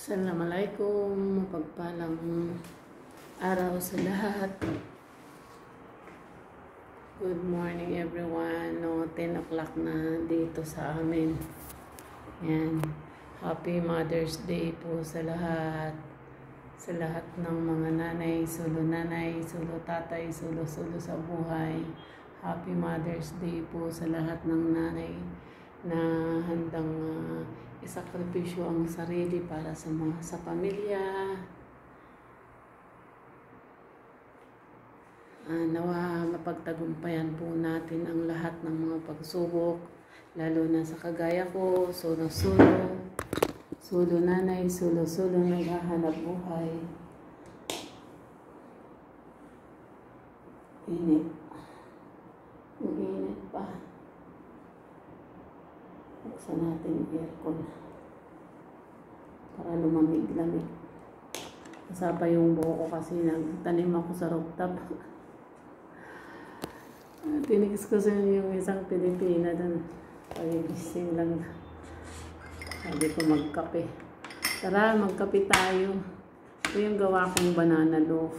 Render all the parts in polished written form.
Assalamualaikum, mapagpalang araw sa lahat. Good morning everyone. 10 o'clock na dito sa amin. Yan. Happy Mother's Day po sa lahat. Sa lahat ng mga nanay, solo tatay, solo sa buhay. Happy Mother's Day po sa lahat ng nanay na handang isakripisyo ang sarili para sa pamilya. Nawa mapagtagumpayan po natin ang lahat ng mga pagsubok, lalo na sa kagaya ko, solo nanay, solo naghahanap buhay. Init. Ang init pa. Buksan natin yung aircon para lumamig-lamig. Kasapa yung buho ko kasi nagtanim ako sa rooftop. Tinigis ko sa yung isang Pilipina doon. Pagigising lang. Sabi ko magkape. Tara, magkape tayo. Ito yung gawa kong banana loaf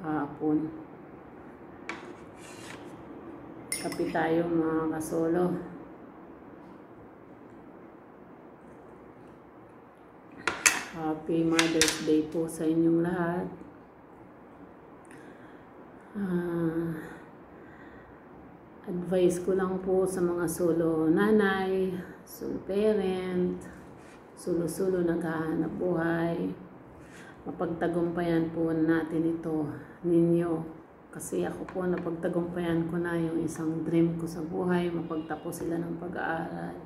kahapon. Kape tayo mga kasolo. Happy Mother's Day po sa inyong lahat. Advice ko lang po sa mga solo nanay, solo parent, solo naghahanap buhay. Mapagtagumpayan po natin ito ninyo. Kasi ako po napagtagumpayan ko na yung isang dream ko sa buhay, mapagtapos sila ng pag-aaral.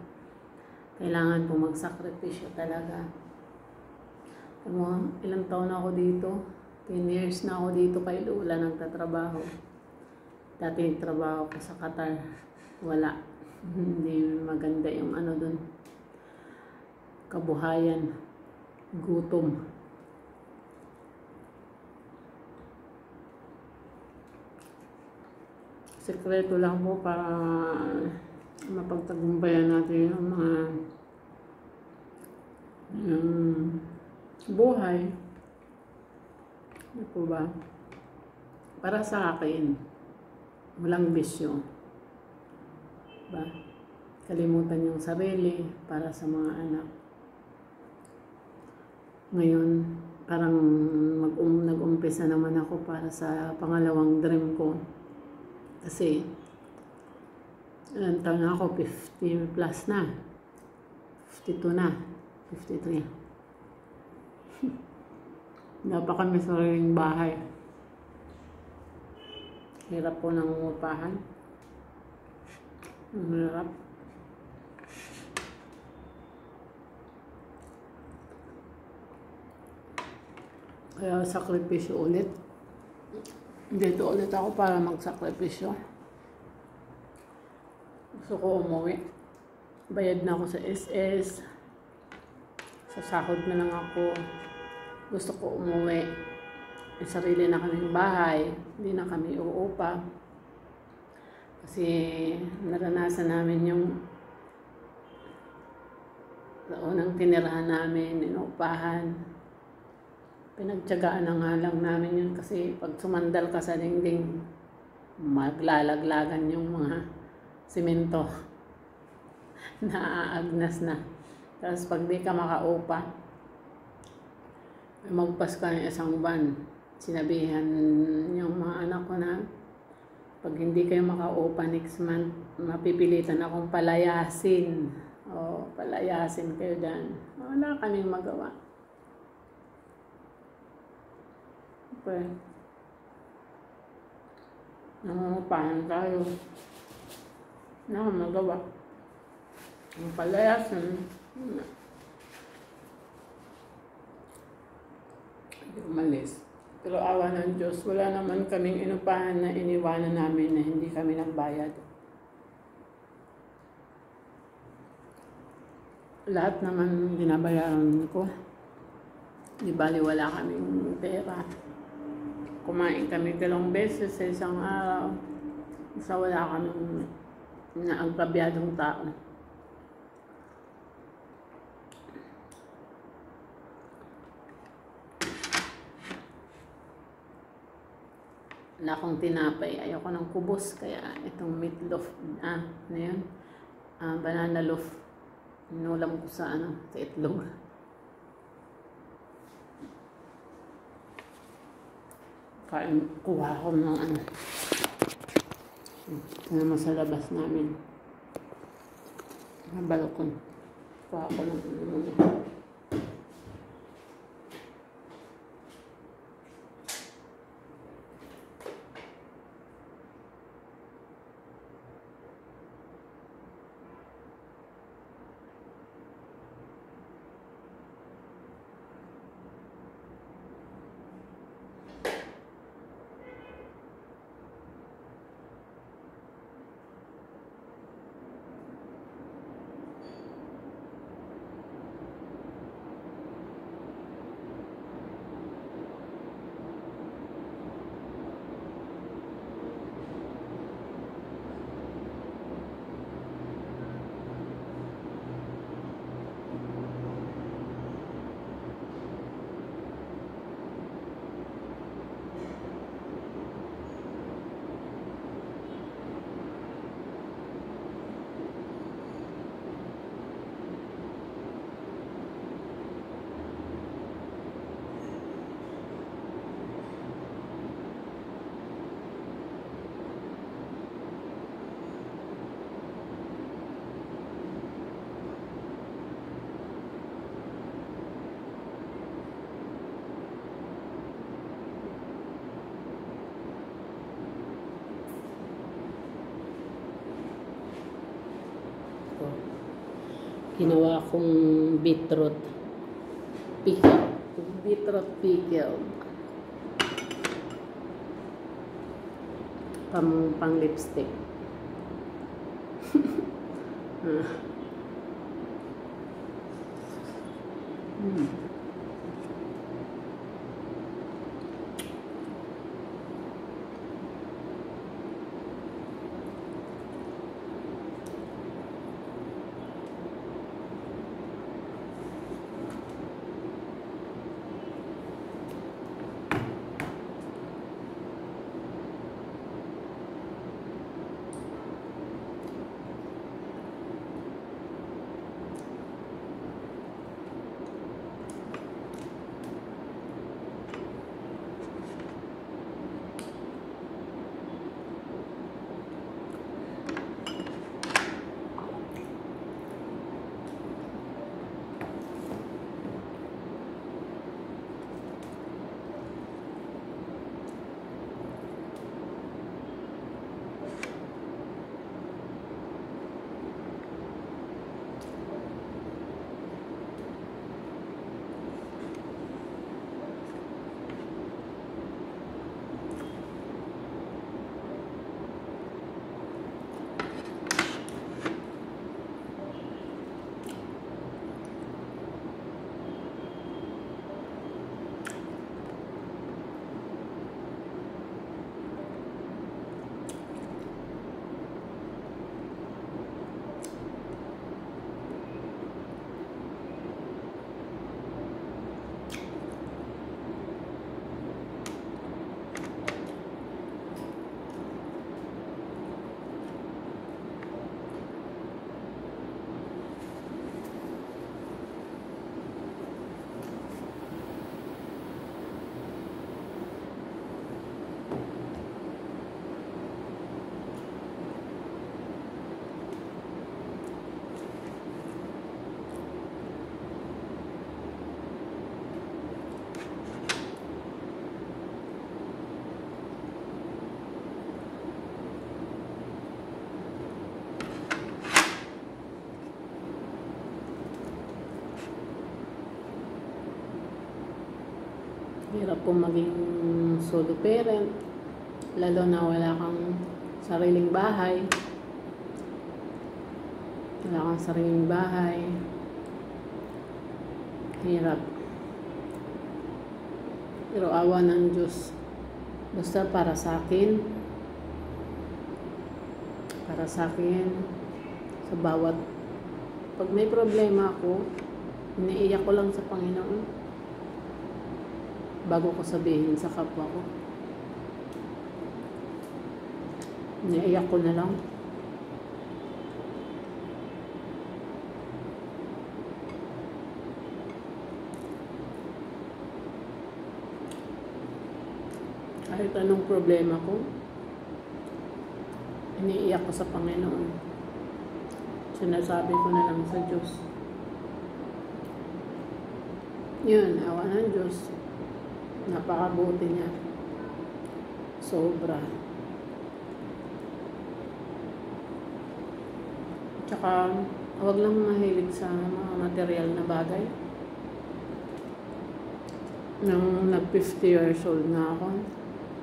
Kailangan po magsakripisyo talaga. Ilang taon na ako dito? 10 years na ako dito kay Lola nagtatrabaho. Dati yung trabaho ko sa Qatar. Wala. Hindi maganda yung dun. Kabuhayan. Gutom. Sekreto lang po para mapagtagumpayan natin yung mga buhay. Ano po ba? Para sa akin, walang bisyo. Ba? Kalimutan yung sarili para sa mga anak. Ngayon, parang nag-umpisa naman ako para sa pangalawang dream ko. Kasi, ilang taon na ako, 50 plus na. 52 na. 53. Dapat kami sa sariling bahay. Hirap po ng upahan. Hirap. Kaya sakripisyo ulit. Dito ulit ako para magsakripisyo. Gusto ko umuwi. Bayad na ako sa SS. Sasahod na lang ako. Gusto ko umuwi. May sarili na kaming bahay. Hindi na kami uupa. Kasi naranasan namin yung unang tinirahan namin, inuupahan. Pinagtiyagaan na nga lang namin yun kasi pag sumandal ka sa dingding, maglalaglagan yung mga simento. Naaagnas na. Tapos pag di ka makaupa, magpas ka ng isang buwan. Sinabihan yung mga anak ko na pag hindi kayo makaupa next month, mapipilitan akong palayasin. Palayasin kayo dyan. Wala kaming magawa. Okay. Nangungupahan tayo. Wala akong magawa. Ang palayasin, umalis. Pero awa ng Diyos, wala naman kaming inupahan na iniwanan namin na hindi kami nagbayad. Lahat naman binabayaran ko. Di bali wala kaming pera. Kumain kami dalawang beses sa isang araw. Basta wala kaming naagpabyadong tao. Wala akong tinapay. Ayoko ng kubos. Kaya itong meatloaf. Ano yun? Banana loaf. Inulam ko sa sa itlog. Kuha ko ng naman sa labas namin. Sa balkon. Kuha ko ng ginawa kong beetroot pickle. Beetroot pickle. Pang lipstick. Hirap po maging solo parent, lalo na wala kang sariling bahay. Wala kang sariling bahay. Hirap. Pero awa ng Diyos. Basta para sa akin, sa bawat, pag may problema ako, iniiyak ko lang sa Panginoon bago ko sabihin sa kapwa ko. Naiyak ko na lang. Kahit anong problema ko, iniiyak ko sa Panginoon. Sinasabi ko na lang sa Diyos. Yun, awa ng Diyos. Napakabuti niya. Sobra. Tsaka, huwag lang mahilig sa mga material na bagay. Nung nag-50 years old na ako,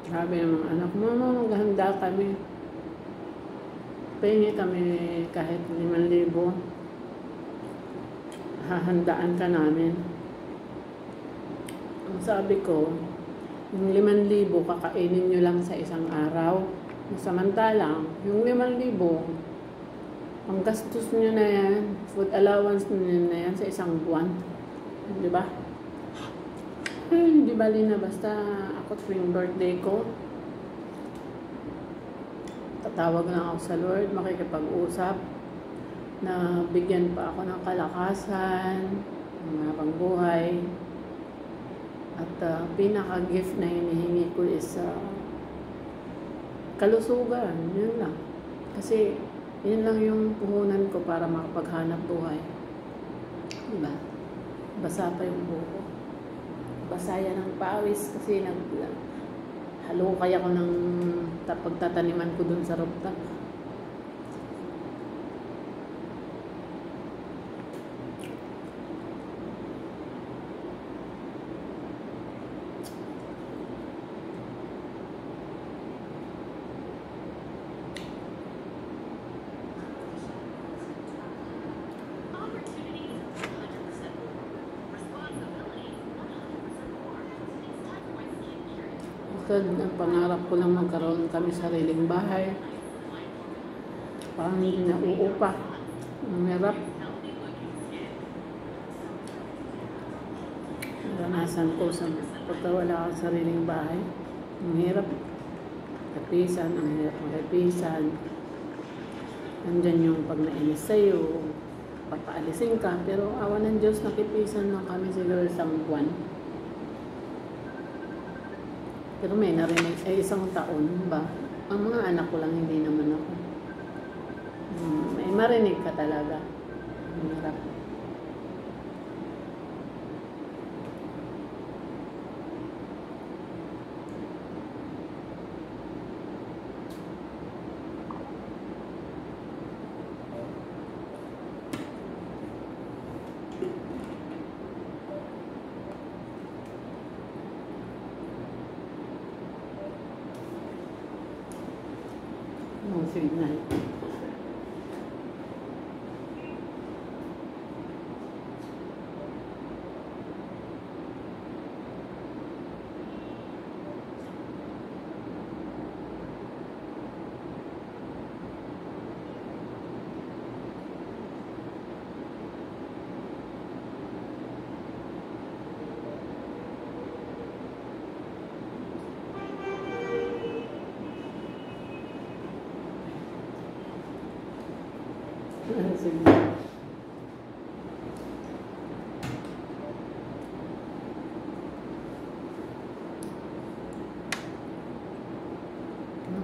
sabi ng mga anak, Mama, maghahanda kami. Pahingi kami kahit 5,000. Hahandaan ka namin. Ang sabi ko, yung 5,000 kakainin nyo lang sa isang araw. Samantalang, yung 5,000, ang gastos nyo na yan, food allowance nyo na yan sa isang buwan. Di ba? Hindi bali na basta ako tuwing birthday ko, tatawag lang ako sa Lord, makikipag-usap na bigyan pa ako ng kalakasan, ng pangbuhay. At pinaka-gift na hinihingi ko is kalusugan. Yun lang. Kasi yun lang yung puhunan ko para makapaghanap buhay. Diba? Basa pa yung buko. Basa yan ng pawis kasi halukay ako ng pagtataniman ko dun sa rooftop. Ang pangarap ko lang magkaroon kami sariling bahay. Parang hindi na uupa. Ang hirap. Naranasan ko sa pagkawala ka sariling bahay. Ang hirap. Kapisan, ang hirap makapisan. Nandyan yung pag nainis sa'yo, papaalisin ka. Pero awa ng Diyos, nakipisan lang kami siguro isang buwan. Pero may narinig, isang taon ba? Ang mga anak ko lang, hindi naman ako. May marinig ka talaga. Hirap. Signal.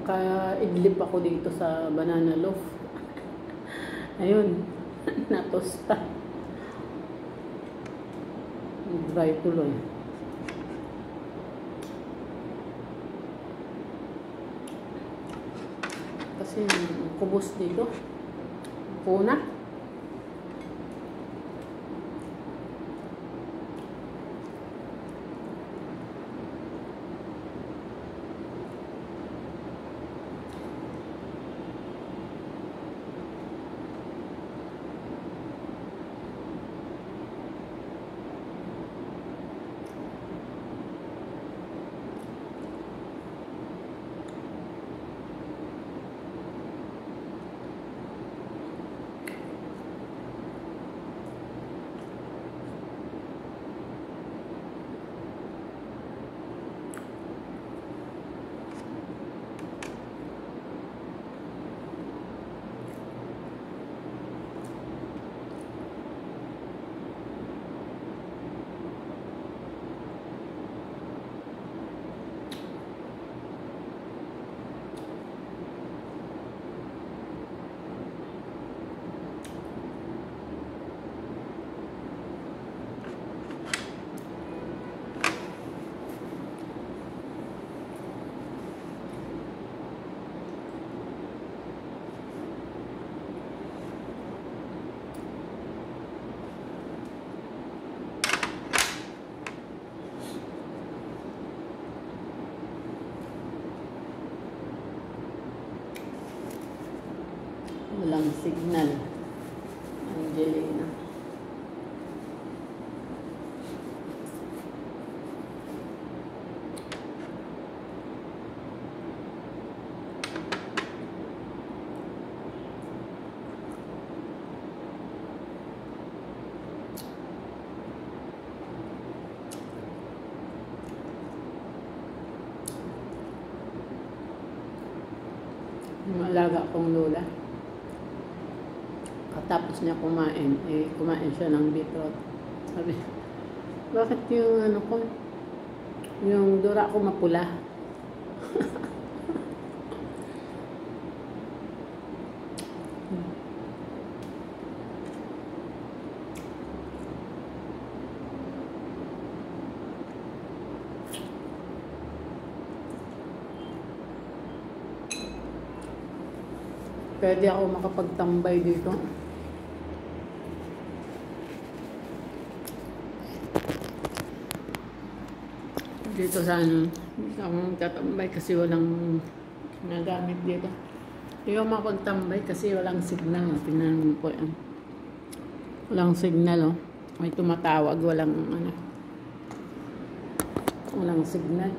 Naka-idlip ako dito sa banana loaf. Ayun, natosta. Dry tuloy. Kasi kubos dito. Puna. Walang signal. Angelina. Yung alaga kong lola. Katapos niya kumain, kumain siya ng beetroot. Sabi, bakit yung ko, yung dura ko mapula? Pwede ako makapagtambay dito. Dito sa dito ako magtatambay kasi walang nagamit dito. Hindi ako makapagtambay kasi walang signal. Tingnan mo po yan. Walang signal, oh. May tumatawag, walang walang signal.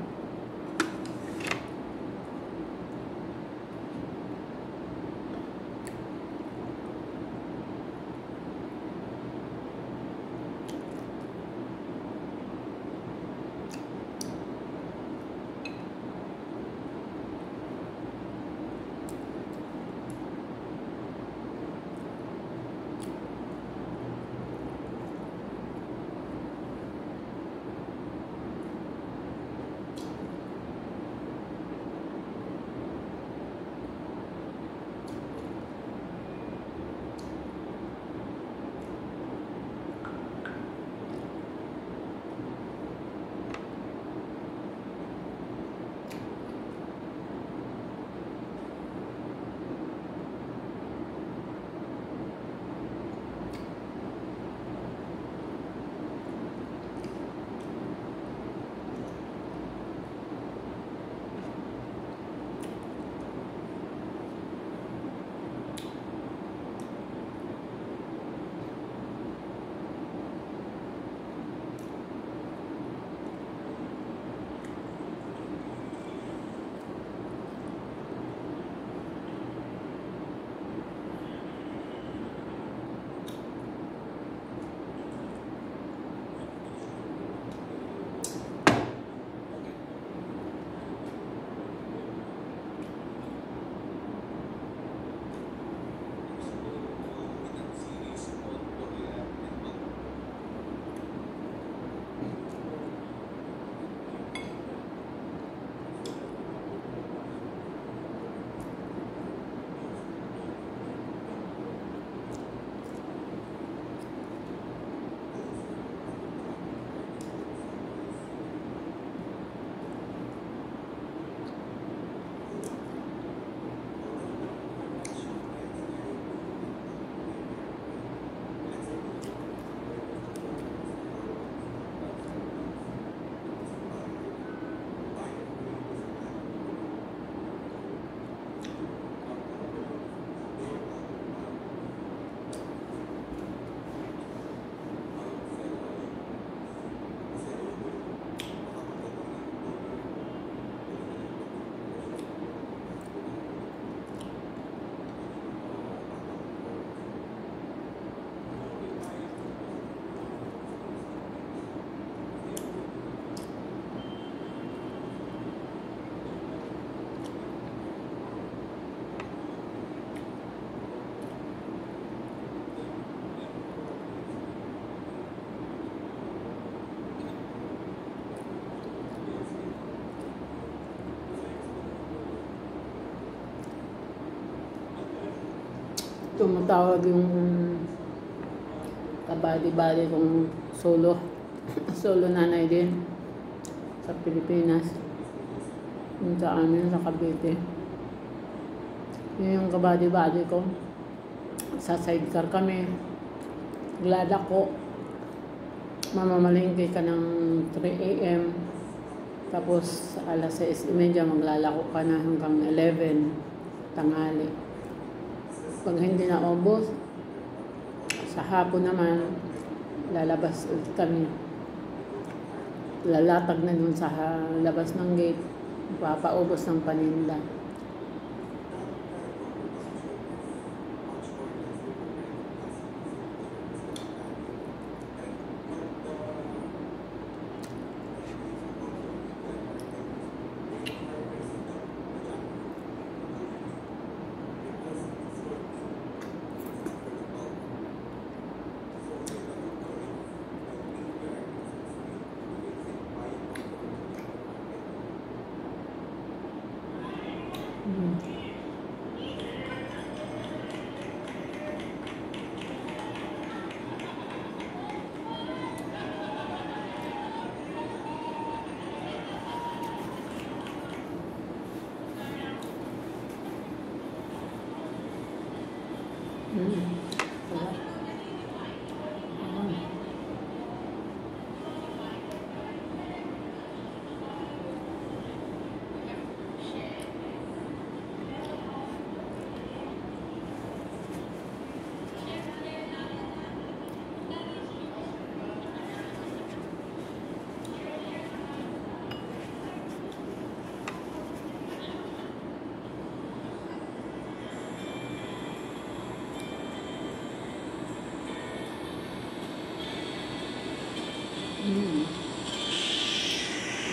Tumatawag yung kabali-bali kong solo nanay din sa Pilipinas, yung sa amin sa Cavite. Yun yung kabali-bali ko. Sa sidecar kami, naglalako, mamamalingki ka ng 3 AM, tapos alas 6:30 maglalako ka na hanggang 11 tanghali. Pag hindi naubos, sa hapon naman, lalabas ulit kami. Lalatag na dun sa labas ng gate. Papaubos ng paninda.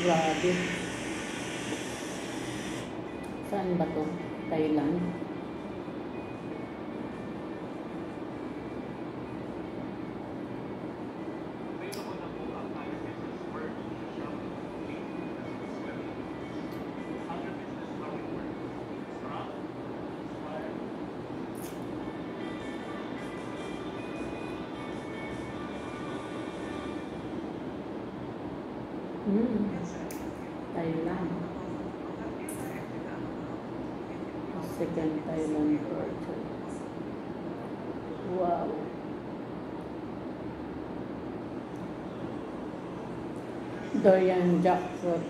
Grabe. Saan ba to? Thailand? Thailand. Second Thailand portrait. Wow. Durian jackfruit.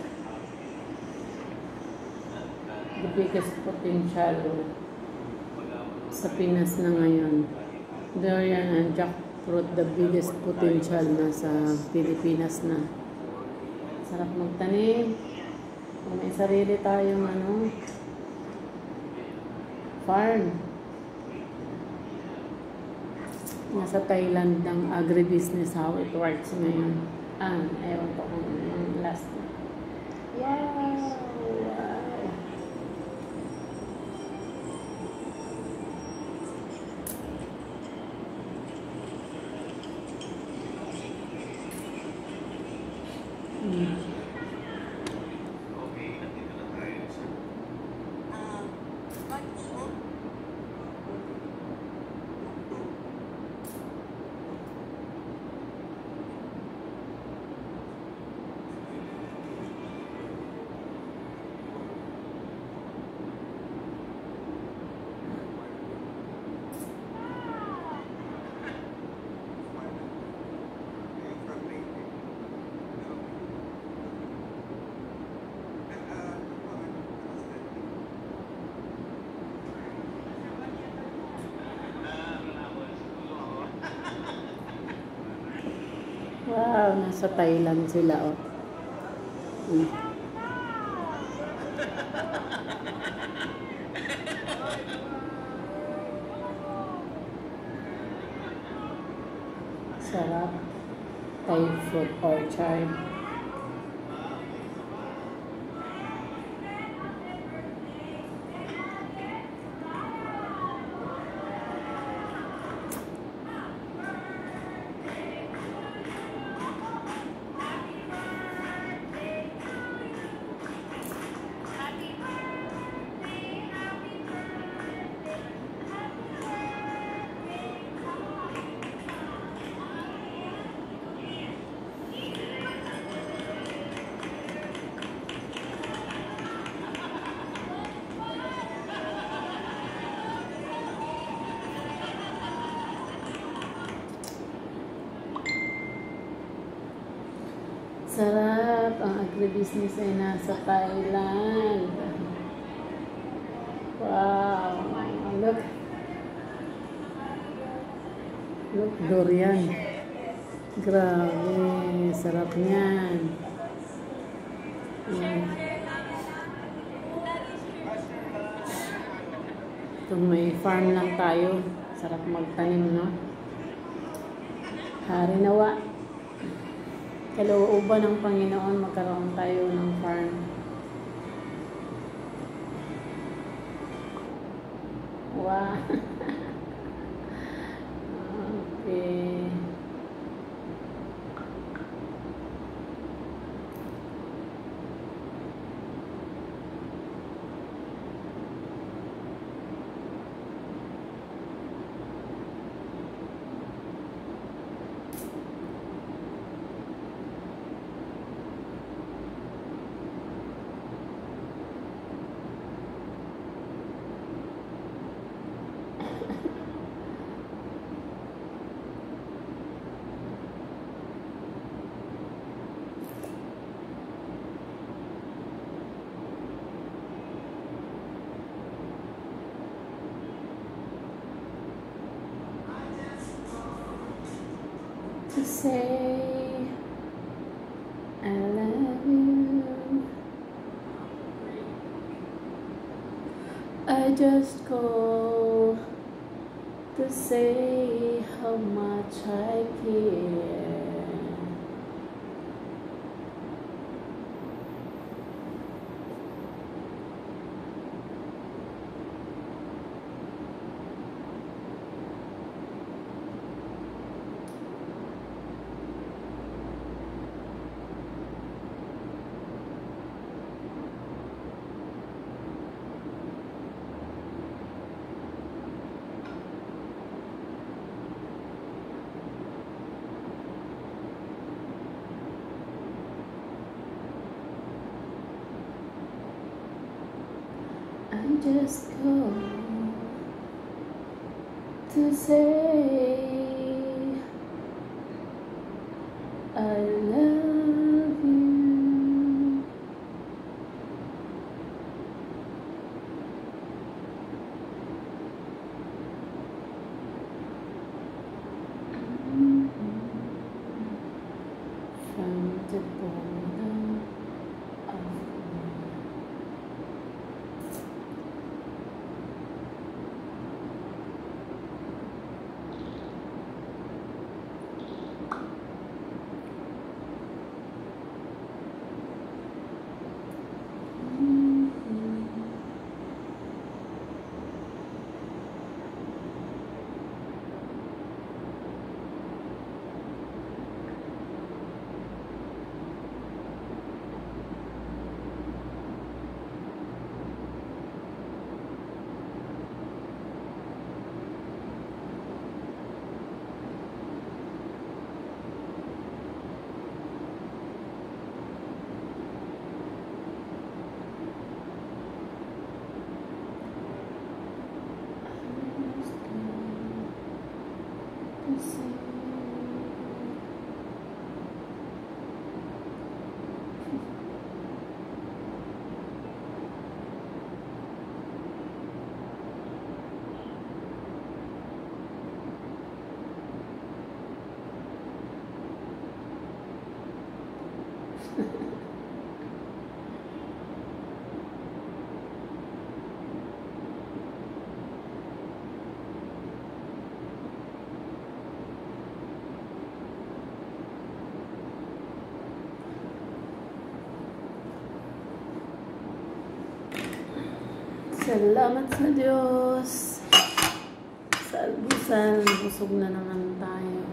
The biggest potential sa Pinas na ngayon. Durian and jackfruit, the biggest potential na sa Pilipinas na. Sarap magtanim. Kung may sarili tayong farm. Nasa Thailand ang agribusiness, how it works ngayon. Ewan ko kung last. Wow! Wow! Wow, nasa Thailand sila, oh. Sarap. Thai fruit orchard. Sarap. Ang agribusiness ay nasa Thailand. Wow. Look. Look, durian. Grabe, sarap niyan. Mm. Kung may farm lang tayo, sarap magtanim, no? Hari nawa. Kalooban ng Panginoon, magkaroon tayo ng farm. Wow. Okay. To say I love you, I just call to say how much I care. I just call to say I love you. From the bottom of Salamat sa Diyos. Sa almusal, busog na naman tayo.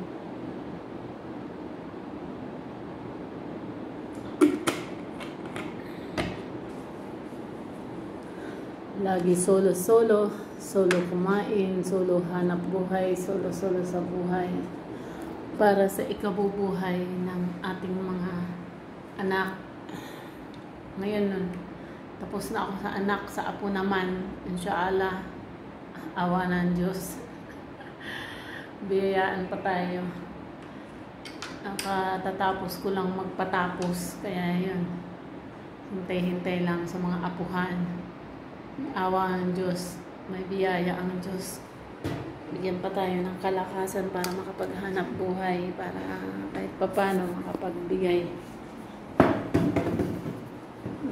Lagi solo-solo, solo kumain, solo hanap buhay, solo-solo sa buhay. Para sa ikabubuhay ng ating mga anak. Ngayon nun, tapos na ako sa anak, sa apo naman. Inshallah, awa ng Diyos. Biyayaan pa tayo. Nakatatapos ko lang magpatapos. Kaya yun, hintay-hintay lang sa mga apuhan. Awa ng Diyos. May biyaya ang Diyos. bigyan pa tayo ng kalakasan para makapaghanap buhay, para kahit papano makapagbigay.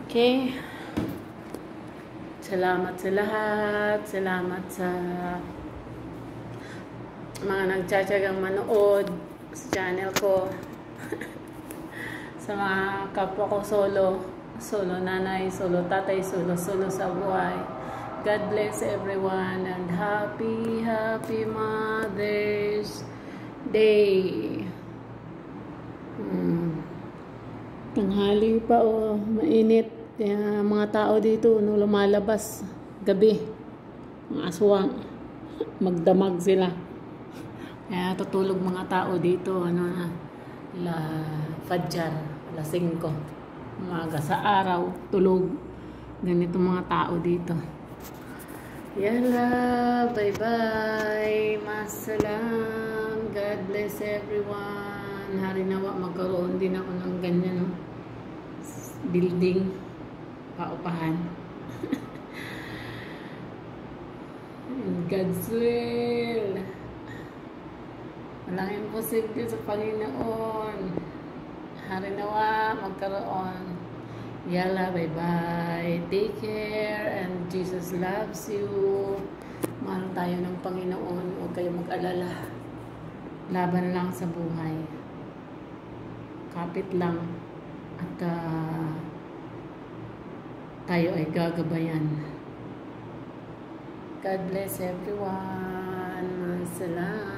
Okay? Salamat sa lahat. Salamat sa mga nagtsatsagang manood sa channel ko. Sa mga kapwa ko solo nanay, solo tatay, solo sa buhay. God bless everyone and happy Mother's Day. Tanghali pa mainit. Kaya mga tao dito lumalabas gabi. Mga aswang. Magdamag sila. Kaya tutulog mga tao dito Fajr, alas 5. Umaga sa araw, tulog. Ganito mga tao dito. Yala, bye-bye. Masalam. God bless everyone. Harinawa, magkaroon din ako ng ganyan, building. Paupahan. In God's will. Walang imposible sa Panginoon. Harinawa, magkaroon. Yala, bye-bye. Take care and Jesus loves you. Mahal tayo ng Panginoon. Huwag kayong mag-alala. Laban lang sa buhay. Kapit lang. At tayo ay gagabayan. God bless everyone. Salam.